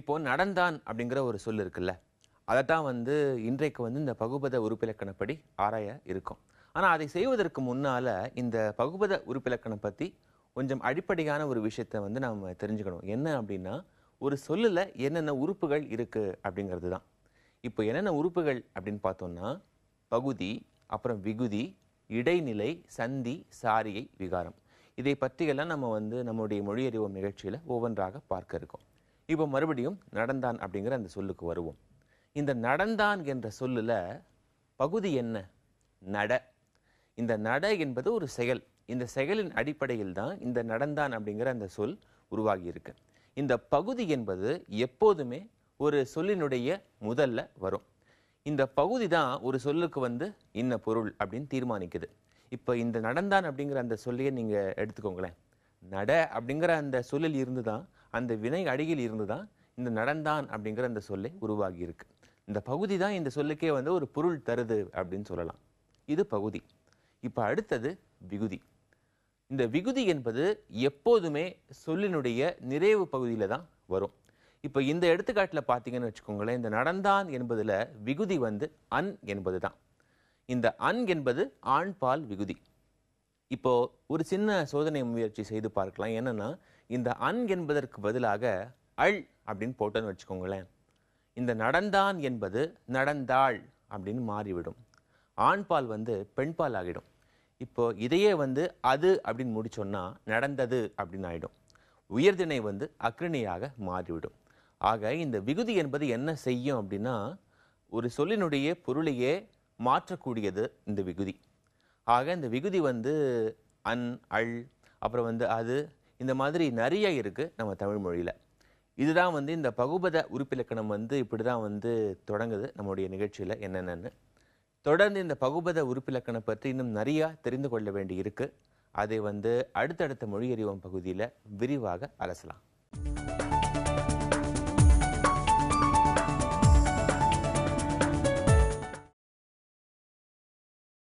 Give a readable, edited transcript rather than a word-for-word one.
இப்போ நடந்தான் அப்படிங்கிற ஒரு சொல் இருக்குல்ல, அதைத்தான் இன்றைக்கு இந்த பகுபத உறுப்பிலக்கணப்படி ஆராய இருக்கும். ஆனா அதை செய்வதற்கு முன்னால இந்த பகுபத உறுப்பிலக்கணம் பத்தி கொஞ்சம் அடிப்படையான ஒரு விஷயத்தை நாம தெரிஞ்சுக்கணும். என்ன அப்படின்னா, ஒரு சொல்லுல என்னென்ன உறுப்புகள் இருக்கு அப்படிங்கிறது தான். இப்போ என்னென்ன உறுப்புகள் அப்படின்னு பார்த்தோம்னா, பகுதி, அப்புறம் விகுதி, இடைநிலை, சந்தி, சாரியை, விகாரம். இதை பற்றியெல்லாம் நம்ம நம்முடைய மொழியறிவோம் நிகழ்ச்சியில ஒவ்வொன்றாக பார்க்க இருக்கோம். இப்போ மறுபடியும் நடந்தான் அப்படிங்கிற அந்த சொல்லுக்கு வருவோம். இந்த நடந்தான் என்ற சொல்லுல பகுதி என்ன? நட. இந்த நட என்பது ஒரு செயல். இந்த செயலின் அடிப்படையில் தான் இந்த நடந்தான் அப்படிங்கிற அந்த சொல் உருவாகி இருக்கு. இந்த பகுதி என்பது எப்போதுமே ஒரு சொல்லினுடைய முதல்ல வரும். இந்த பகுதி தான் ஒரு சொல்லுக்கு இன்ன பொருள் அப்படின்னு தீர்மானிக்குது. இப்போ இந்த நடந்தான் அப்படிங்கிற அந்த சொல்லையே நீங்க எடுத்துக்கோங்களேன். நட அப்படிங்கிற அந்த சொல்லில் இருந்து தான், அந்த வினை அடியில் இருந்து தான் இந்த நடந்தான் அப்படிங்கிற அந்த சொல்லை உருவாகி இருக்கு. இந்த பகுதி தான் இந்த சொல்லுக்கே ஒரு பொருள் தருது அப்படின்னு சொல்லலாம். இது பகுதி. இப்போ அடுத்தது விகுதி. இந்த விகுதி என்பது எப்போதுமே சொல்லினுடைய நிறைவு பகுதியில தான் வரும். இப்போ இந்த எடுத்துக்காட்டில் பார்த்தீங்கன்னு வச்சுக்கோங்களேன், இந்த நடந்தான் என்பதுல விகுதி அன் என்பது தான். இந்த அன் என்பது ஆண் பால் விகுதி. இப்போ ஒரு சின்ன சோதனை முயற்சி செய்து பார்க்கலாம். என்னன்னா, இந்த அன் என்பதற்கு பதிலாக அள் அப்படின்னு போட்டோன்னு வச்சுக்கோங்களேன், இந்த நடந்தான் என்பது நடந்தாள் அப்படின்னு மாறிவிடும். ஆண் பால் பெண் பால் ஆகிடும். இப்போ இதையே அது அப்படின்னு முடிச்சோன்னா நடந்தது அப்படின்னு ஆயிடும். உயர்திணை அக்ரிணியாக மாறிவிடும். ஆக இந்த விகுதி என்பது என்ன செய்யும் அப்படின்னா, ஒரு சொல்லினுடைய பொருளையே மாற்றக்கூடியது இந்த விகுதி. ஆக இந்த விகுதி அன், அள், அப்புறம் அது, இந்த மாதிரி நிறைய இருக்கு நம்ம தமிழ் மொழியில. இதுதான் இந்த பகுபத உறுப்பிலக்கணம் இப்படிதான் தொடங்குது நம்முடைய நிகழ்ச்சியில என்னென்னு. தொடர்ந்து இந்த பகுபத உறுப்பிலக்கணம் பற்றி இன்னும் நிறைய தெரிந்து கொள்ள வேண்டி இருக்கு. அதை அடுத்தடுத்த மொழியறிவோம் பகுதியில விரிவாக அலசலாம்.